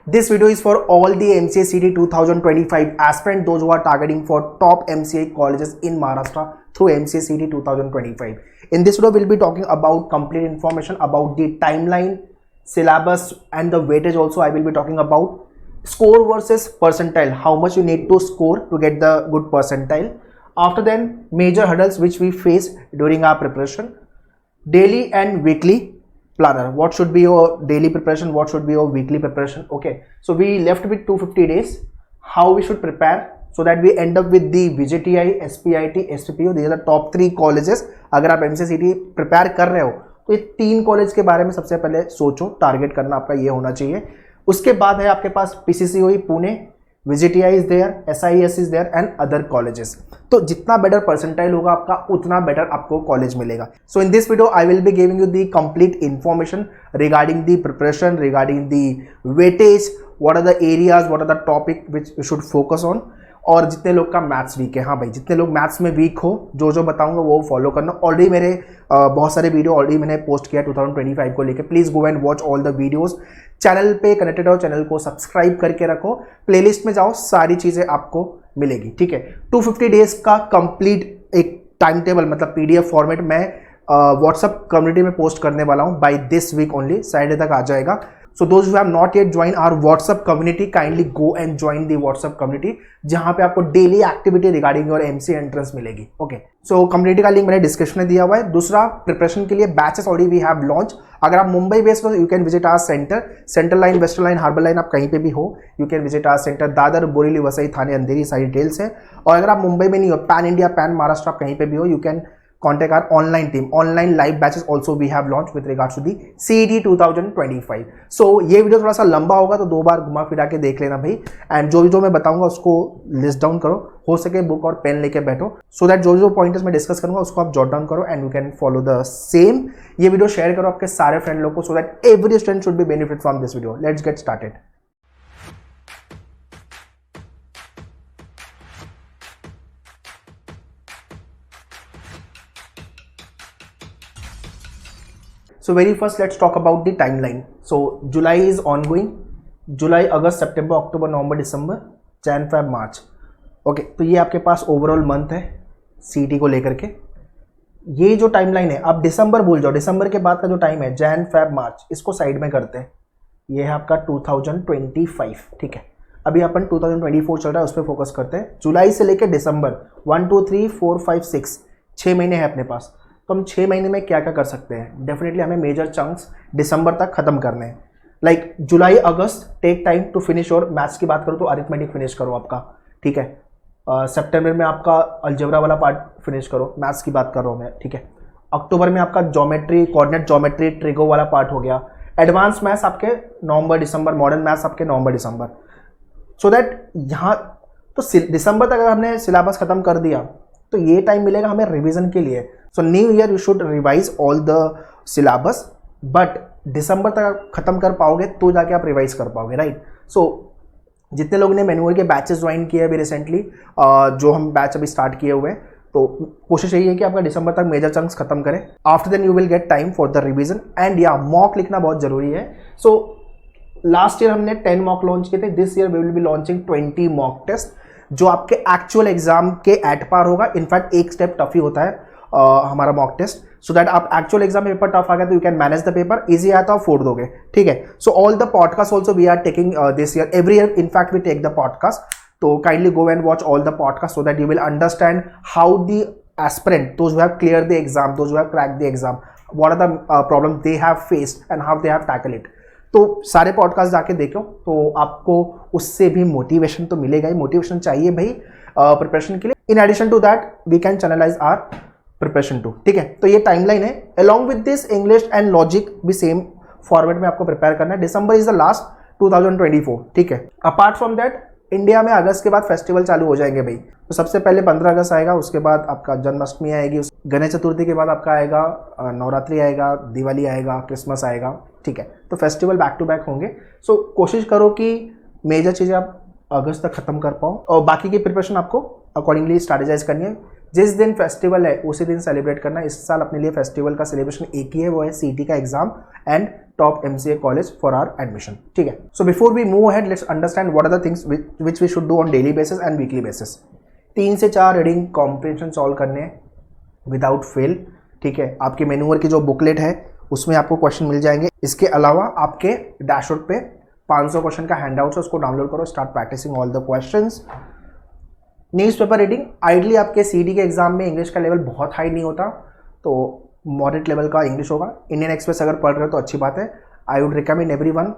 This video is for all the MCA CT 2025 aspirant, those who are targeting for top MCA colleges in Maharashtra through MCA CT 2025. In this video, we'll be talking about complete information about the timeline, syllabus, and the weightage. Also, I will be talking about score versus percentile, how much you need to score to get the good percentile. After then, major hurdles which we face during our preparation, daily and weekly planner, what should be your daily preparation, what should be your weekly preparation. Okay, so we left with 250 days, how we should prepare so that we end up with the VJTI, SPIT, SPPO. These are the top 3 colleges. अगर आप MCA prepare कर रहे हो तो ये 3 college के बारे में सबसे पहले सोचो, टारगेट करना आपका ये होना चाहिए. उसके बाद है आपके पास PCCOE Pune, VJTI is there, SIS is there and other colleges. तो जितना बेटर परसेंटाइल होगा आपका उतना बेटर आपको कॉलेज मिलेगा. So in this video I will be giving you the complete information regarding the preparation, regarding the weightage, what are the areas, what are the topic which you should focus on. और जितने लोग का maths weak है, हाँ भाई, जितने लोग maths में वीक हो, जो बताऊंगा वो फॉलो करना. ऑलरेडी मेरे बहुत सारे वीडियो ऑलरेडी मैंने पोस्ट किया 2025 को लेकर. Please go and watch all the videos. Channel पे कनेक्टेड हो, चैनल को सब्सक्राइब करके रखो, प्लेलिस्ट में जाओ, सारी चीजें आपको मिलेगी. ठीक है, 250 डेज का कंप्लीट एक टाइम टेबल मतलब PDF फॉर्मेट मैं व्हाट्सएप कम्युनिटी में पोस्ट करने वाला हूं by this week only. Saturday तक आ जाएगा. So those who have not yet joined our WhatsApp community, kindly go and join the WhatsApp community, जहाँ पे आपको daily activity regarding your MCA entrance मिलेगी. ओके, सो कम्युनिटी का link मैंने description में दिया हुआ है. दूसरा, प्रिपरेशन के लिए batches already we have launch. अगर आप मुंबई बेस्ड हो, you can visit our centre, central line, western line, harbour line, आप कहीं पे भी हो, you can visit our centre. Dadar, Borivali, Vasai, Thane, Andheri, सारी डिटेल्स है. और अगर आप मुंबई में नहीं हो, पैन इंडिया, पैन महाराष्ट्र, आप कहीं पे भी हो, you can contact our online team. Online live batches also we have launched with regards to the CET 2025. So ये वीडियो थोड़ा सा लंबा होगा तो 2 बार घुमा फिरा के देख लेना भाई. एंड जो मैं बताऊंगा उसको लिस्ट डाउन करो, हो सके बुक और पेन लेके बैठो, सो दैट जो पॉइंटर्स मैं डिस्कस करूंगा उसको आप जॉट डाउन करो and you can follow the same. ये वीडियो शेयर करो आपके सारे फ्रेंड लोग को, so that every student should be benefit from this video. Let's get started. So very first let's talk about the timeline. So July is ongoing. July, August, September, October, November, December, Jan, Feb, March. Okay, तो ये आपके पास overall month है CET को लेकर के. ये जो timeline है, आप दिसंबर भूल जाओ. दिसंबर के बाद का जो टाइम है, जैन, फेब, मार्च, इसको साइड में करते हैं. ये है आपका 2025. ठीक है, अभी अपन 2024 चल रहा है, उस पर फोकस करते हैं. जुलाई से लेकर दिसंबर 1 2 3 4 5 6 6 महीने हैं अपने पास. तो हम 6 महीने में क्या क्या कर सकते हैं? डेफिनेटली हमें मेजर चंक्स दिसंबर तक खत्म करने हैं. Like July, August, take time to finish. और मैथ्स की बात करो तो अरिथमेटिक फिनिश करो आपका. ठीक है, सितंबर में आपका अलजेब्रा वाला पार्ट फिनिश करो, मैथ्स की बात कर रहा हूँ मैं. ठीक है, अक्टूबर में आपका ज्योमेट्री, कोऑर्डिनेट ज्योमेट्री, ट्रिगो वाला पार्ट हो गया. एडवांस मैथ्स आपके नवंबर दिसंबर, मॉडर्न मैथ्स आपके नवंबर दिसंबर. सो दैट यहाँ तो दिसंबर तक अगर हमने सिलेबस खत्म कर दिया तो ये टाइम मिलेगा हमें रिवीजन के लिए. So new year you should revise all the syllabus, but दिसंबर तक आप खत्म कर पाओगे तो जाके आप रिवाइज कर पाओगे, राइट. सो जितने लोगों ने मैनुअल के बैचेस ज्वाइन किए अभी रिसेंटली, जो हम बैच अभी स्टार्ट किए हुए हैं, तो कोशिश यही है कि आपका दिसंबर तक मेजर चंक्स खत्म करें. After then you will get time for the revision. And या मॉक लिखना बहुत जरूरी है. सो लास्ट ईयर हमने 10 मॉक लॉन्च किए थे. This year we will be launching 20 mock test, जो आपके एक्चुअल एग्जाम के एट पार होगा. इनफैक्ट एक स्टेप टफ ही होता है हमारा मॉक टेस्ट, सो दैट आप एक्चुअल एग्जाम पेपर टफ आ गया तो you can manage the paper. Easy आया तो आप फोड़ दोगे. ठीक है, so all the podcast also we are taking this year, every year in fact we take the podcast. तो kindly go and watch all the podcast so that you will understand how the aspirant, those who have clear the exam, those who have cracked the exam, what are the problem they have faced and how they have tackle it. तो सारे podcast जाके देखो तो आपको उससे भी motivation तो मिलेगा ही. मोटिवेशन चाहिए भाई प्रिपरेशन के लिए. In addition to that we can channelize our preparation too. ठीक है, तो ये टाइमलाइन है. Along with this English and logic भी सेम फॉर्मेट में आपको प्रिपेयर करना है. December is the last 2024. ठीक है, अपार्ट फ्रॉम दैट इंडिया में अगस्त के बाद फेस्टिवल चालू हो जाएंगे भाई. तो सबसे पहले 15 अगस्त आएगा, उसके बाद आपका जन्माष्टमी आएगी, गणेश चतुर्थी के बाद आपका आएगा नवरात्रि आएगा, दिवाली आएगा, क्रिसमस आएगा. ठीक है, तो फेस्टिवल बैक टू बैक होंगे. सो कोशिश करो कि मेजर चीज़ें आप अगस्त तक खत्म कर पाओ और बाकी की प्रिपरेशन आपको अकॉर्डिंगली स्ट्रैटेजाइज करनी है. जिस दिन फेस्टिवल है उसी दिन सेलिब्रेट करना। इस साल अपने लिए फेस्टिवल का सेलिब्रेशन एक ही है, वो है सीटी का exam and top MCA college for our admission. ठीक है, so before we move ahead let's understand what are the things which we should do on daily basis and weekly basis. 3 से 4 reading comprehension solve करने हैं without fail. ठीक है, आपके manure की जो बुकलेट है उसमें आपको क्वेश्चन मिल जाएंगे। इसके अलावा आपके डैशबोर्ड पे 500 क्वेश्चन का हैंडआउट है, उसको डाउनलोड करो, start practicing all the questions. Newspaper reading, ideally आपके सीडी के एग्जाम में इंग्लिश का लेवल बहुत हाई नहीं होता, तो मॉडरेट लेवल का इंग्लिश होगा। इंडियन एक्सप्रेस अगर पढ़ रहे हो तो अच्छी बात है। I would recommend everyone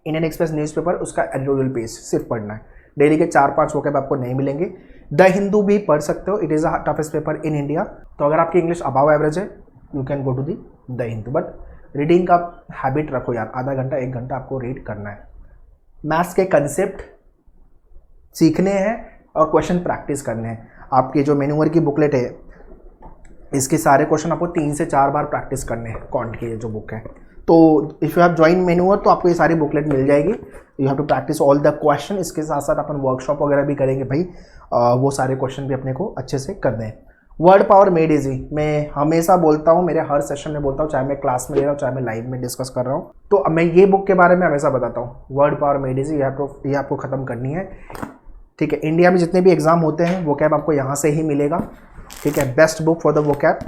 Indian Express newspaper, उसका एडिटोरियल पेज सिर्फ पढ़ना है। डेली के 4-5 वोकैब आपको नहीं मिलेंगे। द हिंदू भी पढ़ सकते हो, it is a toughest paper in India. तो अगर आपकी इंग्लिश अबाव एवरेज है you can go to the Hindu, but reading का हैबिट रखो यार, आधा घंटा 1 घंटा आपको रीड करना है। मैथ्स के कंसेप्ट सीखने हैं और क्वेश्चन प्रैक्टिस करने हैं। आपके जो मैन्यूअर की बुकलेट है इसके सारे क्वेश्चन आपको 3 से 4 बार प्रैक्टिस करने हैं। कॉन्ट की जो बुक है, तो इफ़ यू हैव ज्वाइन मैन्यूअर तो आपको ये सारी बुकलेट मिल जाएगी। You have to practice all the question. इसके साथ साथ अपन वर्कशॉप वगैरह भी करेंगे भाई, वो सारे क्वेश्चन भी अपने को अच्छे से करने हैं। वर्ड पावर मेड इजी, मैं हमेशा बोलता हूँ, मेरे हर सेशन में बोलता हूँ, चाहे मैं क्लास में ले रहा हूँ, चाहे मैं लाइव में डिस्कस कर रहा हूँ, तो मैं ये बुक के बारे में हमेशा बताता हूँ। वर्ड पावर मेड इजी, ये आपको ख़त्म करनी है। ठीक है, इंडिया में जितने भी एग्जाम होते हैं वो कैब आपको यहाँ से ही मिलेगा। ठीक है, बेस्ट बुक फॉर द वो कैब।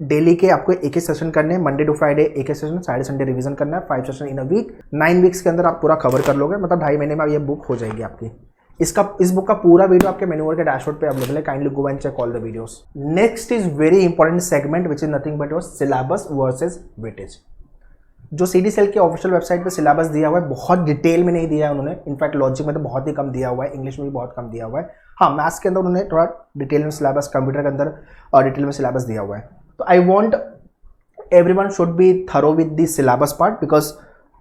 डेली के आपको एक ही सेशन करने हैं, मंडे टू फ्राइडे एक ही सेशन, सैटरडे संडे रिवीजन करना है। 5 session in a week, 9 weeks के अंदर आप पूरा कवर कर लोगे, मतलब 2.5 महीने में ये बुक हो जाएगी आपकी। इस बुक का पूरा वीडियो आपके मैन्यूअर के डैशबोर्ड पे अवेलेबल है, kindly go and check all the videos. Next is very important segment which is nothing but your syllabus versus weightage. जो सीडीसेल के ऑफिशियल वेबसाइट पे सिलेबस दिया हुआ है, बहुत डिटेल में नहीं दिया है उन्होंने, इनफैक्ट लॉजिक में तो बहुत ही कम दिया हुआ है, इंग्लिश में भी बहुत कम दिया हुआ है। हाँ, मैथ्स के अंदर उन्होंने थोड़ा डिटेल में सिलेबस, कंप्यूटर के अंदर डिटेल में सिलेबस दिया हुआ है। तो I want everyone should be thorough with the syllabus part, because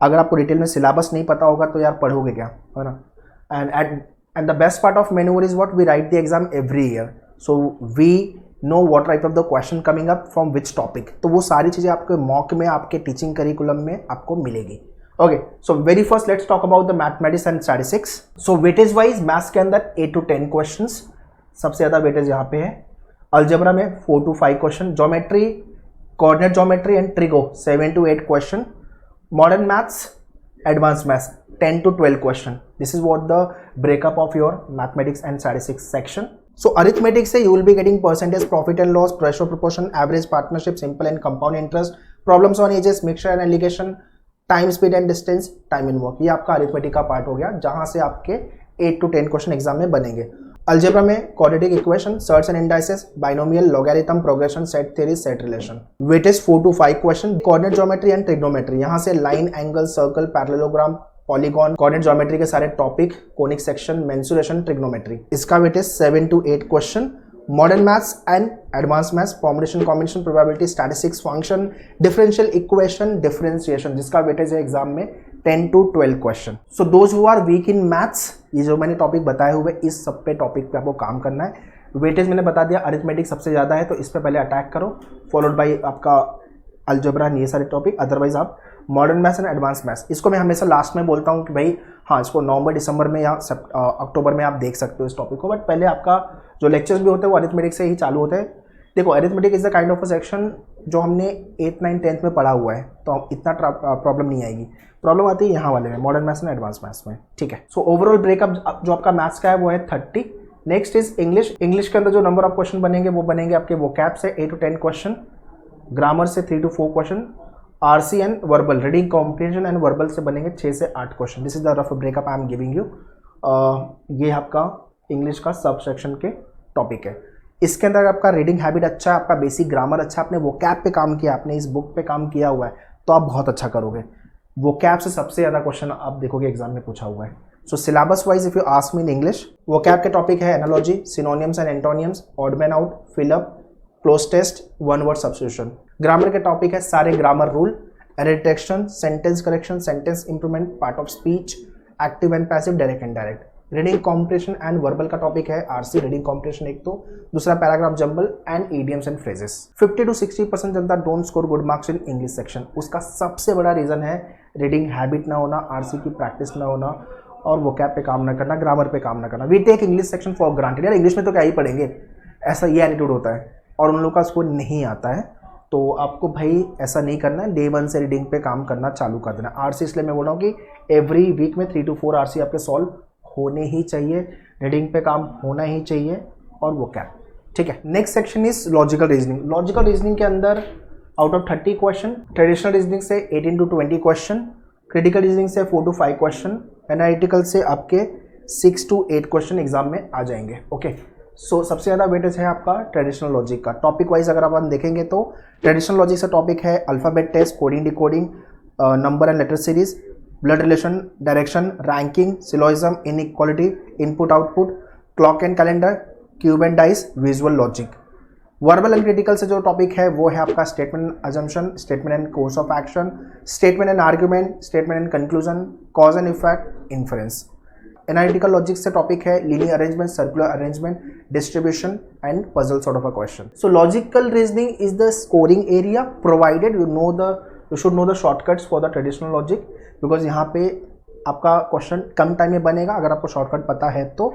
अगर आपको डिटेल में सिलेबस नहीं पता होगा तो यार पढ़ोगे क्या, है ना। And the best part of मैन्यूअर is what we write the exam every year, so we know what type of the question coming up from which topic. तो वो सारी चीज़ें आपके मॉक में, आपके टीचिंग करिकुलम में आपको मिलेगी। Okay, so very first let's talk about the mathematics and statistics. So weightage wise maths के अंदर 8 to 10 क्वेश्चन, सबसे ज़्यादा वेटेज यहाँ पे है। अलजेब्रा में 4 to 5 question, geometry, coordinate geometry and trigo 7 to 8 question, modern maths, advance maths 10 to 12 question. This is what the breakup of your mathematics and statistics section. So arithmetic से you will be getting percentage, profit and loss, ratio, proportion, average, partnership, simple and compound interest, problems on ages, mixture and alligation, time, speed and distance, time and work। ये आपका arithmetic का part हो गया, जहां से आपके 8 to 10 question exam में बनेंगे। अलजेब्रा में quadratic equation, surds and indices, binomial, logarithm, progression, set theory, set relation। weightage 4 to 5 question, coordinate geometry and trigonometry, यहाँ से line, angle, circle, parallelogram, polygon, coordinate geometry के सारे topic, conic section, mensuration, trigonometry, इसका weightage 7 to 8 question. Modern maths and advance maths, permutation, combination, probability, statistics, function, differential equation, differentiation, जिसका weightage है exam में 10 to 12 question. So those who are weak in maths, ये जो मैंने topic बताए हुए इस सब पे टॉपिक पे आपको काम करना है। वेटेज मैंने बता दिया, अरिथमेटिक सबसे ज़्यादा है तो इस पे पहले अटैक करो, फॉलोड बाई आपका अलजेब्रा, ये सारे टॉपिक। अदरवाइज आप modern maths and advance maths, इसको मैं हमेशा लास्ट में बोलता हूँ कि भाई हाँ, इसको नवंबर दिसंबर में या अक्टूबर में आप देख सकते हो इस टॉपिक को, बट पहले आपका जो लेक्चर्स भी होते हैं वो अरिथमेटिक से ही चालू होते हैं। देखो, arithmetic is the kind of a section जो हमने 8th 9th 10th में पढ़ा हुआ है, तो इतना प्रॉब्लम नहीं आएगी। प्रॉब्लम आती है यहाँ वाले में, modern maths and advance maths में। ठीक है, सो ओवरऑल ब्रेकअप जो आपका मैथ्स का है वो है 30। Next is English. इंग्लिश के अंदर जो नंबर ऑफ क्वेश्चन बनेंगे वो बनेंगे आपके वोकैब से 8 to 10 क्वेश्चन, ग्रामर से 3 to 4 question, RC and verbal, reading comprehension and verbal से बनेंगे 6 से 8 question. This is the rough breakup I am giving you. ये आपका इंग्लिश का सब सेक्शन के टॉपिक है। इसके अंदर आपका रीडिंग हैबिट अच्छा है, आपका बेसिक ग्रामर अच्छा, आपने वोकैब पे काम किया, आपने इस बुक पे काम किया हुआ है, तो आप बहुत अच्छा करोगे। वोकैब से सबसे ज़्यादा क्वेश्चन आप देखोगे एग्जाम में पूछा हुआ है। So syllabus wise if you ask me in English, vocab के टॉपिक है analogy, synonyms and antonyms, odd man out, fill up, cloze test, one word substitution. Grammar के टॉपिक है सारे grammar rule, reduction, sentence correction, sentence improvement, part of speech, active and passive, direct and direct. Reading comprehension and verbal का topic है RC, reading comprehension एक तो, दूसरा paragraph jumble and idioms and phrases. 50 to 60% Janata don't score good marks in English section. उसका सबसे बड़ा reason है reading habit ना होना, आरसी की प्रैक्टिस ना होना, और वो कैप पे काम ना करना, ग्रामर पे काम ना करना। We take English section for granted, यार इंग्लिश में तो क्या ही पढ़ेंगे, ऐसा ये एटीट्यूड होता है और उन लोगों का उसको नहीं आता है। तो आपको भाई ऐसा नहीं करना है, डे 1 से रीडिंग पे काम करना चालू कर देना। आरसी इसलिए मैं बोल रहा हूँ कि एवरी वीक में 3 to 4 आरसी आपके सॉल्व होने ही चाहिए, रीडिंग पे काम होना ही चाहिए और वो क्या, ठीक है। Next section is logical reasoning. Logical reasoning के अंदर out of 30 question, traditional reasoning से 18 to 20 क्वेश्चन, क्रिटिकल रीजनिंग से 4 to 5 क्वेश्चन, एनालिटिकल से आपके 6 to 8 क्वेश्चन एग्जाम में आ जाएंगे। ओके, सो सबसे ज़्यादा वेटेज है आपका ट्रेडिशनल लॉजिक का। टॉपिक वाइज अगर अपन देखेंगे तो ट्रेडिशनल लॉजिक से टॉपिक है alphabet test, coding decoding, number and letter series, blood relation, direction, ranking, syllogism, inequality, input output, clock and calendar, cube and dice, visual logic. Verbal and critical से जो topic है वो है आपका statement assumption, statement and course of action, statement and argument, statement and conclusion, cause and effect, inference. Analytical logic से topic है linear arrangement, circular arrangement, distribution and puzzle sort of a question. So logical reasoning is the scoring area provided you should know the shortcuts for the traditional logic, because यहाँ पे आपका question कम time में बनेगा अगर आपको shortcut पता है तो,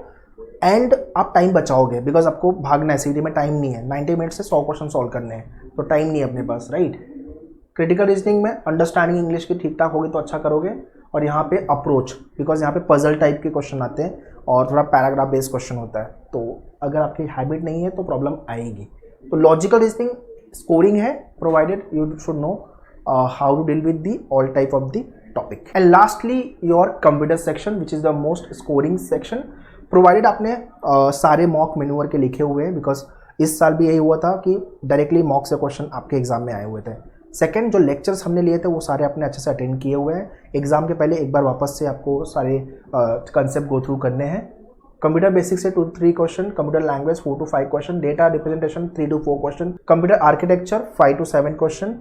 एंड आप टाइम बचाओगे बिकॉज आपको भागना है, सीडी में टाइम नहीं है, 90 मिनट से 100 क्वेश्चन सॉल्व करने हैं तो टाइम नहीं है अपने पास, राइट। क्रिटिकल रीजनिंग में अंडरस्टैंडिंग इंग्लिश की ठीक ठाक होगी तो अच्छा करोगे, और यहाँ पे अप्रोच, बिकॉज यहाँ पे पजल टाइप के क्वेश्चन आते हैं और थोड़ा पैराग्राफ बेस्ड क्वेश्चन होता है, तो अगर आपकी हैबिट नहीं है तो प्रॉब्लम आएगी। तो लॉजिकल रीजनिंग स्कोरिंग है provided you should know how to deal with the all type of the topic. And lastly your computer section which is the most scoring section, provided आपने सारे mock manure के लिखे हुए हैं, because इस साल भी यही हुआ था कि डायरेक्टली मॉक से क्वेश्चन आपके एग्जाम में आए हुए थे। सेकंड, जो लेक्चर्स हमने लिए थे वो सारे आपने अच्छे से अटेंड किए हुए हैं। एग्जाम के पहले एक बार वापस से आपको सारे कंसेप्ट गो थ्रू करने हैं। कंप्यूटर बेसिक से 2 to 3 question, computer language 4 to 5 question, data representation 3 to 4 question, computer architecture 5 to 7 question,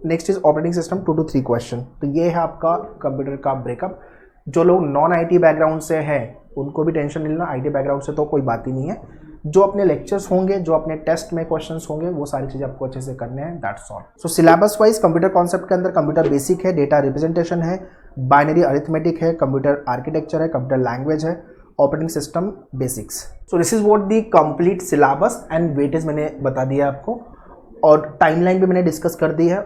next is operating system 2 to 3 question. तो ये है आपका कंप्यूटर का ब्रेकअप। जो लोग नॉन आईटी बैकग्राउंड से हैं उनको भी टेंशन नहीं लेना, आईटी बैकग्राउंड से तो कोई बात ही नहीं है। जो अपने लेक्चर्स होंगे, जो अपने टेस्ट में क्वेश्चंस होंगे, वो सारी चीज़ें आपको अच्छे से करने हैं, that's all. So syllabus wise computer concept के अंदर कंप्यूटर बेसिक है, डेटा रिप्रेजेंटेशन है, बाइनरी अरिथमेटिक है, कंप्यूटर आर्किटेक्चर है, कंप्यूटर लैंग्वेज है, operating system basics. So this is what the complete syllabus and weightage मैंने बता दिया आपको, और टाइमलाइन भी मैंने डिस्कस कर दी है,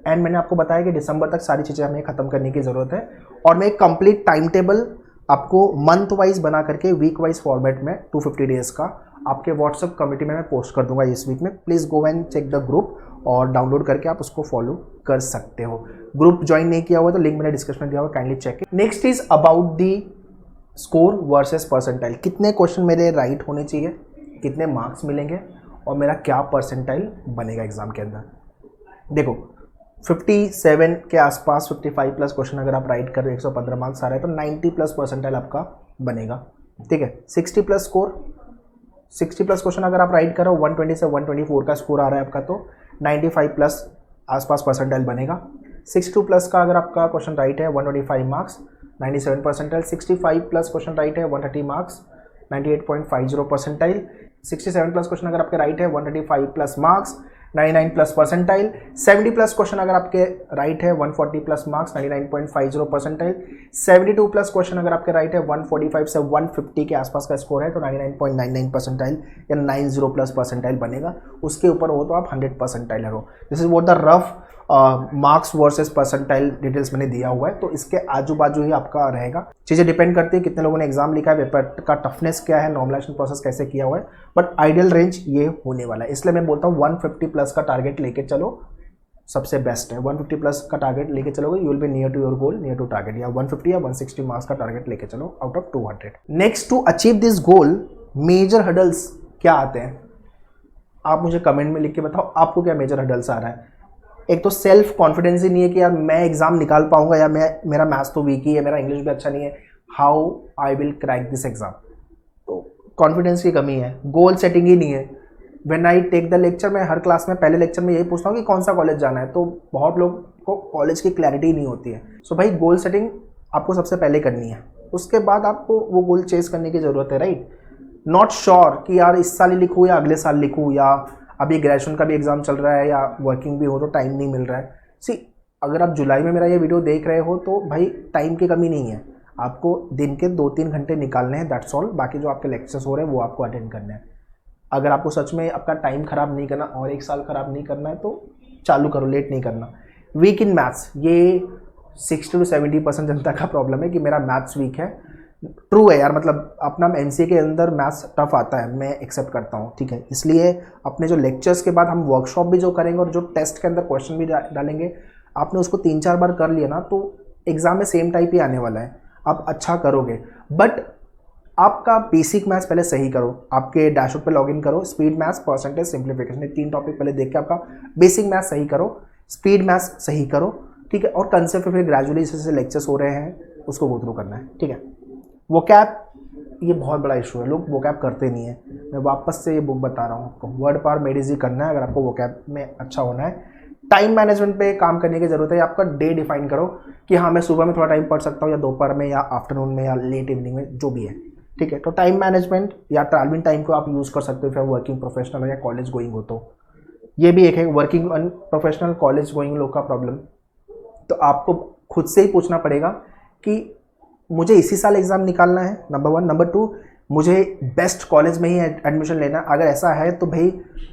एंड मैंने आपको बताया कि दिसंबर तक सारी चीज़ें हमें खत्म करने की ज़रूरत है। और मैं एक कंप्लीट टाइम टेबल आपको मंथ वाइज बना करके वीक वाइज फॉर्मेट में 250 डेज का आपके व्हाट्सएप कम्युनिटी में मैं पोस्ट कर दूंगा इस वीक में। Please go and check the group और डाउनलोड करके आप उसको फॉलो कर सकते हो। ग्रुप ज्वाइन नहीं किया हुआ तो लिंक मैंने डिस्क्रिप्शन में दिया हुआ, kindly check it. Next is about the score versus percentile. कितने क्वेश्चन मेरे राइट होने चाहिए, कितने मार्क्स मिलेंगे और मेरा क्या परसेंटाइल बनेगा एग्जाम के अंदर। देखो 57 के आसपास 55 प्लस क्वेश्चन अगर आप राइट कर रहे हो, 115 मार्क्स आ रहे हैं तो 90 प्लस परसेंटाइल आपका बनेगा, ठीक है। 60 प्लस स्कोर, 60 प्लस क्वेश्चन अगर आप राइट करो, 120 से 124 का स्कोर आ रहा है आपका तो 95 प्लस आसपास परसेंटाइल बनेगा। 62 प्लस का अगर आपका क्वेश्चन राइट है 125 marks, 97 percentile. 65 plus question right है 130 मार्क्स, 98.50 परसेंटाइल। 67 प्लस क्वेश्चन अगर आपके राइट है 135 plus marks, 99 plus percentile. 70 plus question अगर आपके राइट है 140 plus marks, 99.50 percentile. 72 plus question अगर आपके राइट है 145 से 150 के आसपास का स्कोर है तो 99.99 परसेंटाइल या 90 प्लस परसेंटाइल बनेगा। उसके ऊपर हो तो आप 100 परसेंटाइल हो। This is what the rough marks versus percentile details मैंने दिया हुआ है, तो इसके आजू बाजू ही आपका रहेगा। चीज़ें डिपेंड करती है कितने लोगों ने एग्जाम लिखा है, पेपर का टफनेस क्या है, नॉर्मलाइजेशन प्रोसेस कैसे किया हुआ है, बट आइडियल रेंज ये होने वाला है। इसलिए मैं बोलता हूँ 150 प्लस का टारगेट लेके चलो, सबसे बेस्ट है। 150 प्लस का टारगेट लेके चलोगे, you will be near to your goal, near to target. या 150 या 160 मार्क्स का टारगेट लेके चलो out of 200। Next, to achieve this goal major hurdles क्या आते हैं, आप मुझे कमेंट में लिख के बताओ आपको क्या मेजर हर्डल्स आ रहा है। एक तो सेल्फ कॉन्फिडेंस ही नहीं है कि यार मैं एग्जाम निकाल पाऊंगा, या मेरा मैथ्स तो वीक ही है, मेरा इंग्लिश भी अच्छा नहीं है, how I will crack this exam. तो कॉन्फिडेंस की कमी है, गोल सेटिंग ही नहीं है। When I take the lecture, मैं हर क्लास में पहले लेक्चर में यही पूछता हूँ कि कौन सा कॉलेज जाना है, तो बहुत लोग को कॉलेज की क्लैरिटी नहीं होती है। सो भाई गोल सेटिंग आपको सबसे पहले करनी है, उसके बाद आपको वो गोल चेस करने की ज़रूरत है, राइट। नॉट श्योर कि यार इस साल ही लिखूँ या अगले साल लिखूँ, या अभी ग्रेजुएशन का भी एग्जाम चल रहा है या वर्किंग भी हो तो टाइम नहीं मिल रहा है। सी, अगर आप जुलाई में मेरा ये वीडियो देख रहे हो तो भाई टाइम की कमी नहीं है, आपको दिन के 2-3 घंटे निकालने हैं, दैट्स ऑल। बाकी जो आपके लेक्चर्स हो रहे हैं वो आपको अटेंड करने हैं। अगर आपको सच में आपका टाइम ख़राब नहीं करना और 1 साल ख़राब नहीं करना है तो चालू करो, लेट नहीं करना। वीक इन मैथ्स, ये 60 to 70% जनता का प्रॉब्लम है कि मेरा मैथ्स वीक है। ट्रू है यार, मतलब अपना एमसीए के अंदर मैथ्स टफ आता है, मैं एक्सेप्ट करता हूँ, ठीक है। इसलिए अपने जो लेक्चर्स के बाद हम वर्कशॉप भी जो करेंगे और जो टेस्ट के अंदर क्वेश्चन भी डालेंगे, आपने उसको 3-4 बार कर लिया ना तो एग्जाम में सेम टाइप ही आने वाला है, आप अच्छा करोगे। बट आपका बेसिक मैथ्स पहले सही करो, आपके डैशबोर्ड पे लॉगिन करो, स्पीड मैथ्स, परसेंटेज, सिंप्लीफिकेशन, ये 3 टॉपिक पहले देख के आपका बेसिक मैथ्स सही करो, स्पीड मैथ्स सही करो, ठीक है। और कंसेप्ट फिर ग्रेजुअली जैसे लेक्चर्स हो रहे हैं उसको गो थ्रू करना है, ठीक है। वोकैब, ये बहुत बड़ा इशू है, लोग वोकैब करते नहीं है। मैं वापस से ये बुक बता रहा हूँ आपको, वर्ड पावर मेडिजी करना है अगर आपको वोकैब में अच्छा होना है। टाइम मैनेजमेंट पे काम करने की जरूरत है। आपका डे डिफाइन करो कि हाँ मैं सुबह में थोड़ा टाइम पढ़ सकता हूँ या दोपहर में या आफ्टरनून में या लेट इवनिंग में, जो भी है, ठीक है। तो टाइम मैनेजमेंट या ट्रैवलिंग टाइम को आप यूज़ कर सकते हो फिर वर्किंग प्रोफेशनल हो या कॉलेज गोइंग हो तो। ये भी एक है वर्किंग प्रोफेशनल कॉलेज गोइंग लोग का प्रॉब्लम। तो आपको खुद से ही पूछना पड़ेगा कि मुझे इसी साल एग्ज़ाम निकालना है, नंबर 1। नंबर 2, मुझे बेस्ट कॉलेज में ही एडमिशन लेना। अगर ऐसा है तो भाई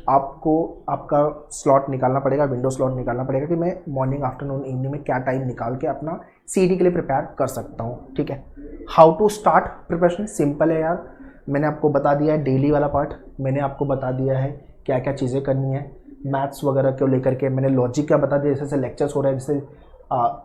आपको आपका स्लॉट निकालना पड़ेगा, विंडो स्लॉट निकालना पड़ेगा कि मैं मॉर्निंग, आफ्टरनून, इवनिंग में क्या टाइम निकाल के अपना सीईटी के लिए प्रिपेयर कर सकता हूँ, ठीक है। How to start preparation, simple है यार, मैंने आपको बता दिया है डेली वाला पार्ट, मैंने आपको बता दिया है क्या क्या चीज़ें करनी है मैथ्स वगैरह को लेकर के, मैंने लॉजिक क्या बता दिया, जैसे लेक्चर्स हो रहे हैं, जैसे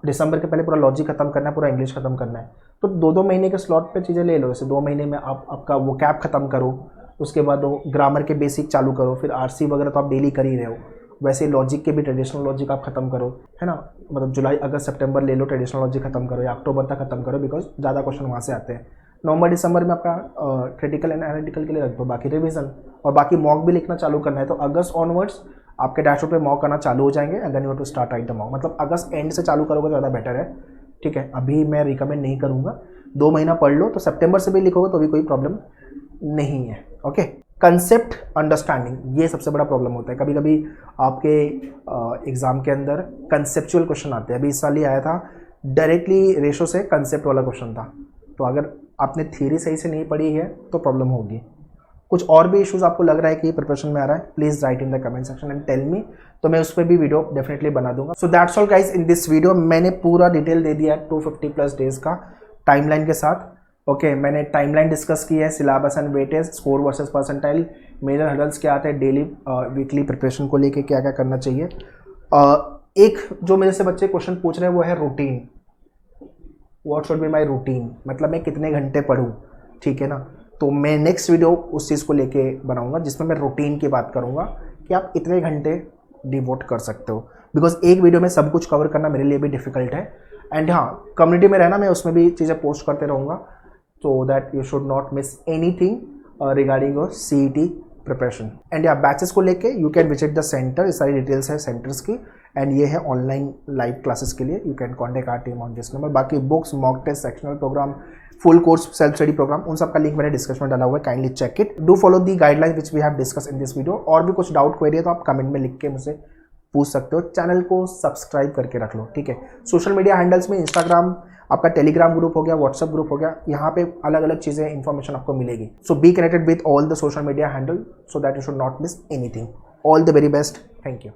दिसंबर के पहले पूरा लॉजिक खत्म करना है, पूरा इंग्लिश खत्म करना है, तो 2-2 महीने के स्लॉट पे चीज़ें ले लो। जैसे 2 महीने में आप आपका वो कैप खत्म करो, उसके बाद वो ग्रामर के बेसिक चालू करो, फिर आरसी वगैरह तो आप डेली कर ही रहे हो, वैसे लॉजिक के भी ट्रेडिशनल लॉजिक आप खत्म करो, है ना। मतलब जुलाई, अगस्त, सितंबर ले लो, ट्रेडिशनल लॉजिक खत्म करो, या अक्टूबर तक खत्म करो, बिकॉज ज़्यादा क्वेश्चन वहाँ से आते हैं। नवंबर, दिसंबर में आपका क्रिटिकल एंड एनालिटिकल के लिए रख दो, बाकी रिविजन और बाकी मॉक भी लिखना चालू करना है। तो अगस्त ऑनवर्ड्स आपके डैशबोर्ड पे मॉक करना चालू हो जाएंगे, and then you have to start write the mock. मतलब अगस्त एंड से चालू करोगे तो ज़्यादा बेटर है, ठीक है। अभी मैं रिकमेंड नहीं करूँगा, 2 महीना पढ़ लो, तो सितंबर से भी लिखोगे तो भी कोई प्रॉब्लम नहीं है, ओके। कंसेप्ट अंडरस्टैंडिंग, ये सबसे बड़ा प्रॉब्लम होता है। कभी कभी आपके एग्ज़ाम के अंदर कंसेप्चुअल क्वेश्चन आते हैं। अभी इस साल ही आया था, डायरेक्टली रेशो से कंसेप्ट वाला क्वेश्चन था। तो अगर आपने थ्योरी सही से नहीं पढ़ी है तो प्रॉब्लम होगी। कुछ और भी इश्यूज आपको लग रहा है कि प्रिपरेशन में आ रहा है, please write in the comment section and tell me, तो मैं उस पर भी वीडियो डेफिनेटली बना दूंगा। So that's all guys in this video. मैंने पूरा डिटेल दे दिया है 250+ डेज का टाइमलाइन के साथ, ओके। मैंने टाइमलाइन डिस्कस की है, syllabus and weightage, score versus percentile, major hurdles क्या आते हैं, डेली वीकली प्रिपरेशन को लेके क्या क्या करना चाहिए। एक जो मेरे से बच्चे क्वेश्चन पूछ रहे हैं वो है routine, what should be my routine, मतलब मैं कितने घंटे पढूं, ठीक है ना। तो मैं नेक्स्ट वीडियो उस चीज़ को लेके बनाऊंगा जिसमें मैं रूटीन की बात करूंगा कि आप इतने घंटे डिवोट कर सकते हो, बिकॉज एक वीडियो में सब कुछ कवर करना मेरे लिए भी डिफिकल्ट है। एंड हाँ, कम्युनिटी में रहना, मैं उसमें भी चीज़ें पोस्ट करते रहूँगा, सो that you should not miss anything regarding your CET preparation. And या बैचेस को लेके you can visit the centre, ये सारी डिटेल्स है सेंटर्स की, एंड ये है ऑनलाइन लाइव क्लासेस के लिए, you can contact our team on this number. बाकी books, mock test, sectional programme, full course, self study programme, उन सब का लिंक मैंने डिस्क्रिप्शन में डाला हुआ है, kindly check it. Do follow the guidelines which we have discuss in this video. और भी कुछ डाउट क्वेरी है तो आप कमेंट में लिख के मुझसे पूछ सकते हो। चैनल को सब्सक्राइब करके रख लो, ठीक है। सोशल मीडिया हैंडल्स में इंस्टाग्राम, आपका टेलीग्राम ग्रुप हो गया, व्हाट्सएप ग्रुप हो गया, यहाँ पे अलग अलग चीज़ें, इन्फॉर्मेशन आपको मिलेगी। So be connected with all the social media handle so that you should not miss anything. All the very best, thank you.